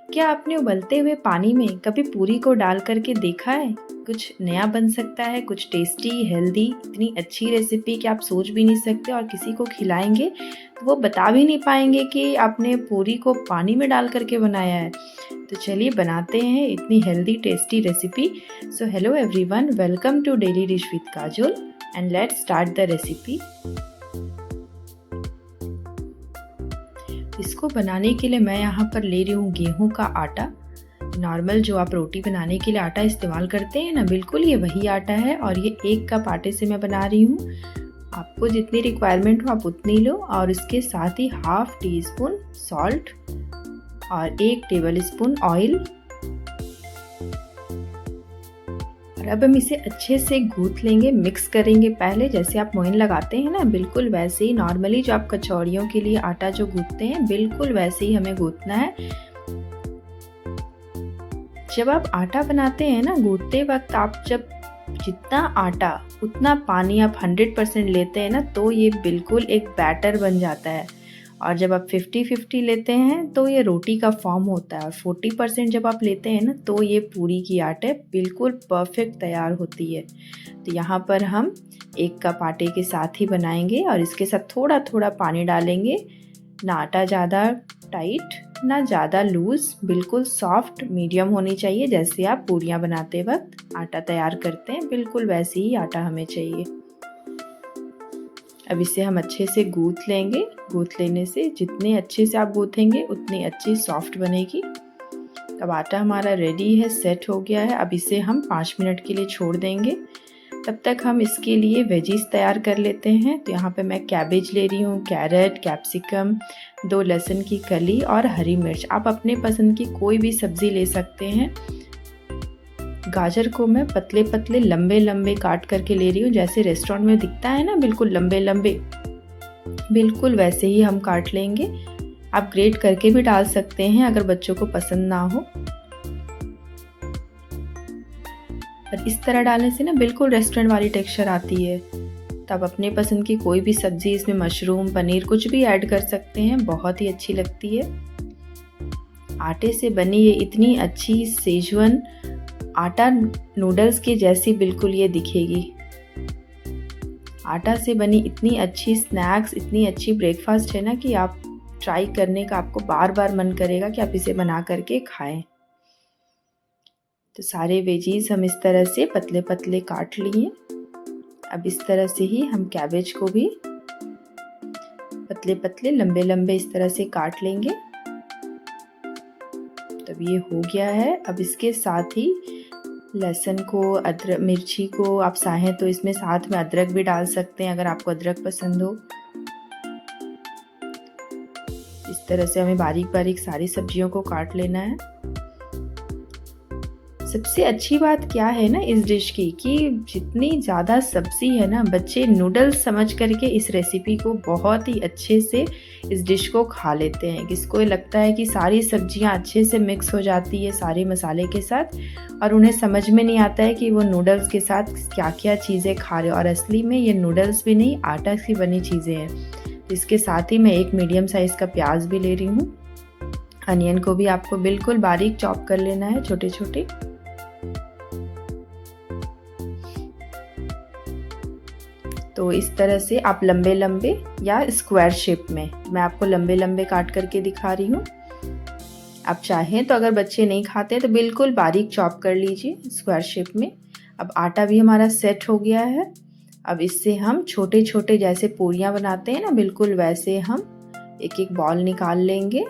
क्या आपने उबलते हुए पानी में कभी पूरी को डाल करके देखा है? कुछ नया बन सकता है, कुछ टेस्टी, हेल्दी, इतनी अच्छी रेसिपी कि आप सोच भी नहीं सकते और किसी को खिलाएँगे तो वो बता भी नहीं पाएँगे कि आपने पूरी को पानी में डाल करके बनाया है। तो चलिए बनाते हैं इतनी healthy tasty recipe. So hello everyone, welcome to daily dish with Kajol and let's start the recipe. इसको बनाने के लिए मैं यहाँ पर ले रही हूँ गेहूं का आटा। नॉर्मल जो आप रोटी बनाने के लिए आटा इस्तेमाल करते हैं ना, बिल्कुल ये वही आटा है और ये 1 कप आटे से मैं बना रही हूँ। आपको जितनी रिक्वायरमेंट हो आप उतनी लो और इसके साथ ही हाफ टी स्पून सॉल्ट और 1 टेबल स्पून ऑयल। और अब हम इसे अच्छे से गूंथ लेंगे, मिक्स करेंगे पहले, जैसे आप मोइन लगाते हैं ना, बिल्कुल वैसे ही नॉर्मली जो आप कचौड़ियों के लिए आटा जो गूंथते हैं बिल्कुल वैसे ही हमें गूंथना है। जब आप आटा बनाते हैं ना, गूंथते वक्त आप जब जितना आटा उतना पानी आप 100% लेते हैं ना, तो ये बिल्कुल एक बैटर बन जाता है। और जब आप 50-50 लेते हैं तो ये रोटी का फॉर्म होता है। और 40% जब आप लेते हैं ना, तो ये पूरी की आटे बिल्कुल परफेक्ट तैयार होती है। तो यहाँ पर हम 1 कप आटे के साथ ही बनाएंगे और इसके साथ थोड़ा थोड़ा पानी डालेंगे। ना आटा ज़्यादा टाइट ना ज़्यादा लूज़, बिल्कुल सॉफ्ट मीडियम होनी चाहिए। जैसे आप पूरियाँ बनाते वक्त आटा तैयार करते हैं बिल्कुल वैसे ही आटा हमें चाहिए। अब इसे हम अच्छे से गूंथ लेंगे। गूंथ लेने से जितने अच्छे से आप गूंथेंगे उतनी अच्छी सॉफ्ट बनेगी। अब आटा हमारा रेडी है, सेट हो गया है। अब इसे हम 5 मिनट के लिए छोड़ देंगे। तब तक हम इसके लिए वेजीज तैयार कर लेते हैं। तो यहाँ पे मैं कैबेज ले रही हूँ, कैरेट, कैप्सिकम, 2 लहसुन की कली और हरी मिर्च। आप अपने पसंद की कोई भी सब्ज़ी ले सकते हैं। गाजर को मैं पतले पतले लंबे लंबे काट करके ले रही हूँ, जैसे रेस्टोरेंट में दिखता है ना, बिल्कुल लंबे लंबे, बिल्कुल वैसे ही हम काट लेंगे। आप ग्रेट करके भी डाल सकते हैं अगर बच्चों को पसंद ना हो। पर इस तरह डालने से ना बिल्कुल रेस्टोरेंट वाली टेक्सचर आती है। तो आप अपने पसंद की कोई भी सब्ज़ी, इसमें मशरूम, पनीर कुछ भी ऐड कर सकते हैं, बहुत ही अच्छी लगती है। आटे से बनी ये इतनी अच्छी सेजवन आटा नूडल्स की जैसी बिल्कुल ये दिखेगी। आटा से बनी इतनी अच्छी स्नैक्स, इतनी अच्छी ब्रेकफास्ट है ना कि आप ट्राई करने का आपको बार बार मन करेगा कि आप इसे बना करके खाएं। तो सारे वेजीज हम इस तरह से पतले पतले काट लिए। अब इस तरह से ही हम कैबेज को भी पतले पतले लंबे लंबे इस तरह से काट लेंगे। तब ये हो गया है। अब इसके साथ ही लहसुन को, अदरक, मिर्ची को आप चाहें तो इसमें साथ में अदरक भी डाल सकते हैं अगर आपको अदरक पसंद हो। इस तरह से हमें बारीक बारीक सारी सब्जियों को काट लेना है। सबसे अच्छी बात क्या है ना इस डिश की, कि जितनी ज़्यादा सब्ज़ी है ना, बच्चे नूडल्स समझ करके इस रेसिपी को बहुत ही अच्छे से इस डिश को खा लेते हैं। किसको लगता है कि सारी सब्जियां अच्छे से मिक्स हो जाती है सारे मसाले के साथ और उन्हें समझ में नहीं आता है कि वो नूडल्स के साथ क्या क्या चीज़ें खा रहे हो। और असली में ये नूडल्स भी नहीं, आटा से बनी चीज़ें हैं। इसके साथ ही मैं 1 मीडियम साइज़ का प्याज भी ले रही हूँ। अनियन को भी आपको बिल्कुल बारीक चॉप कर लेना है, छोटे छोटे। तो इस तरह से आप लंबे लंबे या स्क्वायर शेप में, मैं आपको लंबे लंबे काट करके दिखा रही हूँ। आप चाहें तो अगर बच्चे नहीं खाते तो बिल्कुल बारीक चॉप कर लीजिए स्क्वायर शेप में। अब आटा भी हमारा सेट हो गया है। अब इससे हम छोटे छोटे जैसे पूरियाँ बनाते हैं ना, बिल्कुल वैसे हम एक एक बॉल निकाल लेंगे।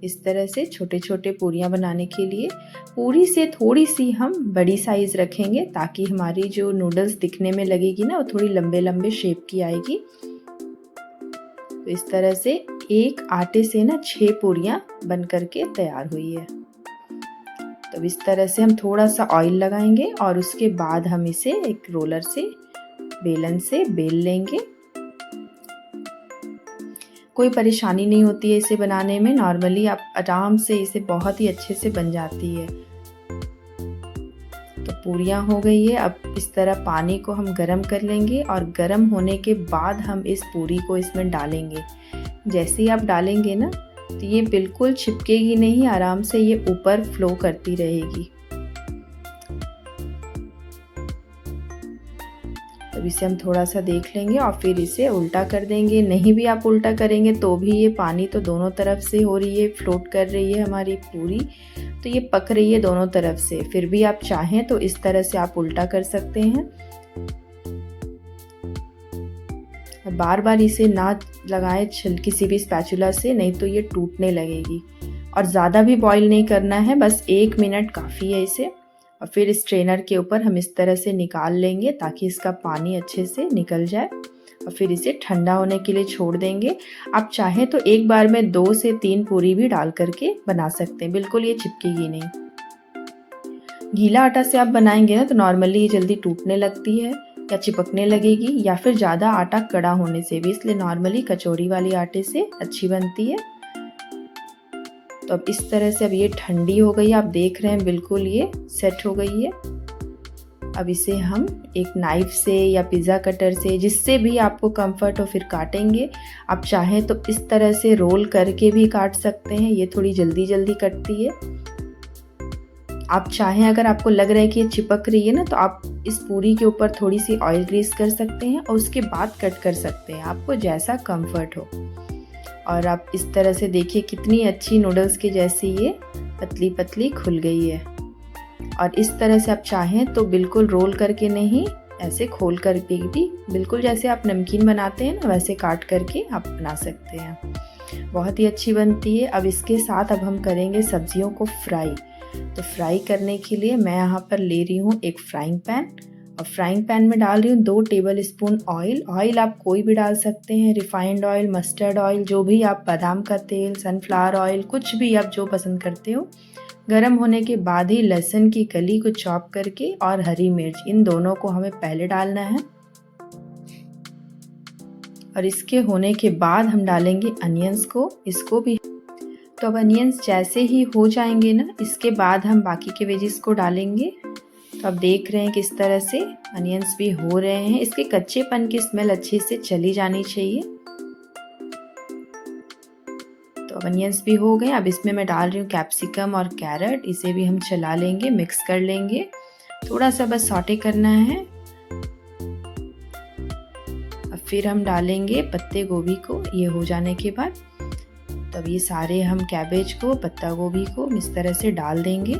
इस तरह से छोटे छोटे पूरियाँ बनाने के लिए पूरी से थोड़ी सी हम बड़ी साइज़ रखेंगे, ताकि हमारी जो नूडल्स दिखने में लगेगी ना, वो थोड़ी लंबे लंबे शेप की आएगी। तो इस तरह से एक आटे से ना 6 पूरियाँ बन करके तैयार हुई है। तो इस तरह से हम थोड़ा सा ऑयल लगाएंगे और उसके बाद हम इसे एक रोलर से, बेलन से बेल लेंगे। कोई परेशानी नहीं होती है इसे बनाने में, नॉर्मली आप आराम से इसे बहुत ही अच्छे से बन जाती है। तो पूरियाँ हो गई है। अब इस तरह पानी को हम गरम कर लेंगे और गरम होने के बाद हम इस पूरी को इसमें डालेंगे। जैसे ही आप डालेंगे ना, तो ये बिल्कुल चिपकेगी नहीं, आराम से ये ऊपर फ्लो करती रहेगी। अब इसे हम थोड़ा सा देख लेंगे और फिर इसे उल्टा कर देंगे। नहीं भी आप उल्टा करेंगे तो भी ये पानी तो दोनों तरफ से हो रही है, फ्लोट कर रही है हमारी पूरी, तो ये पक रही है दोनों तरफ से। फिर भी आप चाहें तो इस तरह से आप उल्टा कर सकते हैं। और बार बार इसे ना लगाएं किसी भी स्पैचुला से, नहीं तो ये टूटने लगेगी। और ज़्यादा भी बॉईल नहीं करना है, बस 1 मिनट काफ़ी है इसे। और फिर स्ट्रेनर के ऊपर हम इस तरह से निकाल लेंगे ताकि इसका पानी अच्छे से निकल जाए। और फिर इसे ठंडा होने के लिए छोड़ देंगे। आप चाहें तो एक बार में 2 से 3 पूरी भी डाल करके बना सकते हैं, बिल्कुल ये चिपकेगी नहीं। गीला आटा से आप बनाएंगे ना तो नॉर्मली ये जल्दी टूटने लगती है या चिपकने लगेगी, या फिर ज़्यादा आटा कड़ा होने से भी, इसलिए नॉर्मली कचौड़ी वाली आटे से अच्छी बनती है। तो अब इस तरह से अब ये ठंडी हो गई है, आप देख रहे हैं बिल्कुल ये सेट हो गई है। अब इसे हम एक नाइफ से या पिज़्ज़ा कटर से, जिससे भी आपको कंफर्ट हो, फिर काटेंगे। आप चाहें तो इस तरह से रोल करके भी काट सकते हैं, ये थोड़ी जल्दी जल्दी कटती है। आप चाहें, अगर आपको लग रहा है कि ये चिपक रही है ना, तो आप इस पूरी के ऊपर थोड़ी सी ऑयल ग्रीस कर सकते हैं और उसके बाद कट कर सकते हैं, आपको जैसा कंफर्ट हो। और आप इस तरह से देखिए कितनी अच्छी नूडल्स के जैसी ये पतली पतली खुल गई है। और इस तरह से आप चाहें तो बिल्कुल रोल करके नहीं, ऐसे खोल करके भी, बिल्कुल जैसे आप नमकीन बनाते हैं ना वैसे काट करके आप बना सकते हैं। बहुत ही अच्छी बनती है। अब इसके साथ अब हम करेंगे सब्जियों को फ्राई। तो फ्राई करने के लिए मैं यहाँ पर ले रही हूँ एक फ्राइंग पैन, और फ्राइंग पैन में डाल रही हूँ 2 टेबल स्पून ऑयल। ऑयल आप कोई भी डाल सकते हैं, रिफाइंड ऑयल, मस्टर्ड ऑयल, जो भी आप, बादाम का तेल, सनफ्लावर ऑयल, कुछ भी आप जो पसंद करते हो। गरम होने के बाद ही लहसुन की कली को चॉप करके और हरी मिर्च, इन दोनों को हमें पहले डालना है। और इसके होने के बाद हम डालेंगे अनियंस को, इसको भी। तो अब अनियंस जैसे ही हो जाएंगे ना, इसके बाद हम बाकी के वेजिस को डालेंगे। तो आप देख रहे हैं किस तरह से अनियंस भी हो रहे हैं, इसके कच्चेपन की स्मेल अच्छे से चली जानी चाहिए। तो अब अनियंस भी हो गए। अब इसमें मैं डाल रही हूँ कैप्सिकम और कैरेट, इसे भी हम चला लेंगे, मिक्स कर लेंगे, थोड़ा सा बस सॉटे करना है। अब फिर हम डालेंगे पत्ते गोभी को, ये हो जाने के बाद। तब ये सारे हम कैबेज को, पत्ता गोभी को इस तरह से डाल देंगे।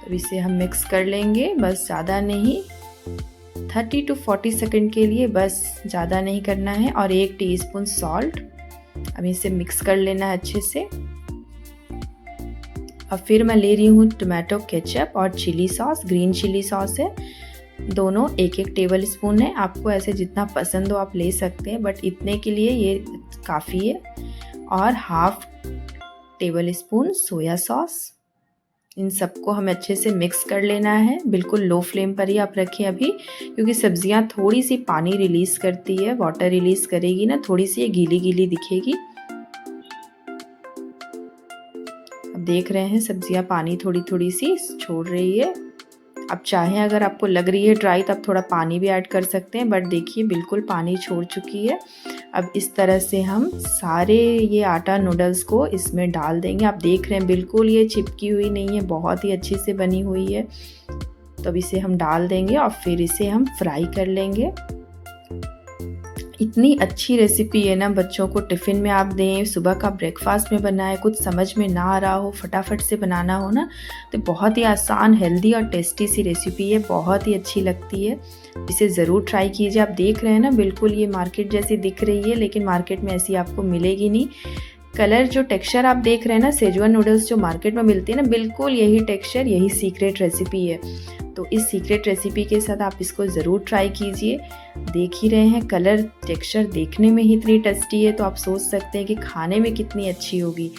अब इसे हम मिक्स कर लेंगे, बस ज़्यादा नहीं, 30 to 40 सेकंड के लिए, बस ज़्यादा नहीं करना है। और 1 टीस्पून सॉल्ट, अब इसे मिक्स कर लेना है अच्छे से। अब फिर मैं ले रही हूँ टोमेटो केचप और chilli sauce, green chilli sauce है, दोनों 1-1 टेबल स्पून है। आपको ऐसे जितना पसंद हो आप ले सकते हैं, बट इतने के लिए ये काफ़ी है। और 1/2 टेबल स्पून सोया सॉस, इन सबको हमें अच्छे से मिक्स कर लेना है। बिल्कुल लो फ्लेम पर ही आप रखें अभी, क्योंकि सब्जियां थोड़ी सी पानी रिलीज़ करती है, वाटर रिलीज़ करेगी ना, थोड़ी सी ये गीली गीली दिखेगी। अब देख रहे हैं सब्जियां पानी थोड़ी थोड़ी सी छोड़ रही है। अब चाहें, अगर आपको लग रही है ड्राई, तो आप थोड़ा पानी भी ऐड कर सकते हैं, बट देखिए बिल्कुल पानी छोड़ चुकी है। अब इस तरह से हम सारे ये आटा नूडल्स को इसमें डाल देंगे। आप देख रहे हैं बिल्कुल ये चिपकी हुई नहीं है, बहुत ही अच्छी से बनी हुई है। तो अब इसे हम डाल देंगे और फिर इसे हम फ्राई कर लेंगे। इतनी अच्छी रेसिपी है ना, बच्चों को टिफ़िन में आप दें, सुबह का ब्रेकफास्ट में बनाएं, कुछ समझ में ना आ रहा हो, फटाफट से बनाना हो ना, तो बहुत ही आसान, हेल्दी और टेस्टी सी रेसिपी है, बहुत ही अच्छी लगती है। इसे ज़रूर ट्राई कीजिए। आप देख रहे हैं ना बिल्कुल ये मार्केट जैसी दिख रही है, लेकिन मार्केट में ऐसी आपको मिलेगी नहीं। कलर, जो टेक्सचर आप देख रहे हैं ना, सेजवान नूडल्स जो मार्केट में मिलती है ना, बिल्कुल यही टेक्सचर, यही सीक्रेट रेसिपी है। तो इस सीक्रेट रेसिपी के साथ आप इसको ज़रूर ट्राई कीजिए। देख ही रहे हैं कलर, टेक्सचर देखने में ही इतनी टेस्टी है, तो आप सोच सकते हैं कि खाने में कितनी अच्छी होगी।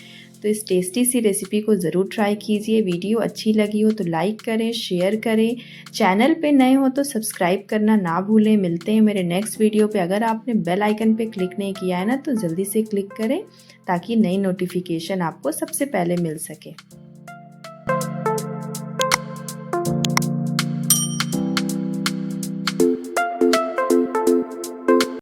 तो इस टेस्टी सी रेसिपी को ज़रूर ट्राई कीजिए। वीडियो अच्छी लगी हो तो लाइक करें, शेयर करें, चैनल पे नए हो तो सब्सक्राइब करना ना भूलें। मिलते हैं मेरे नेक्स्ट वीडियो पे। अगर आपने बेल आइकन पे क्लिक नहीं किया है ना, तो जल्दी से क्लिक करें ताकि नई नोटिफिकेशन आपको सबसे पहले मिल सके।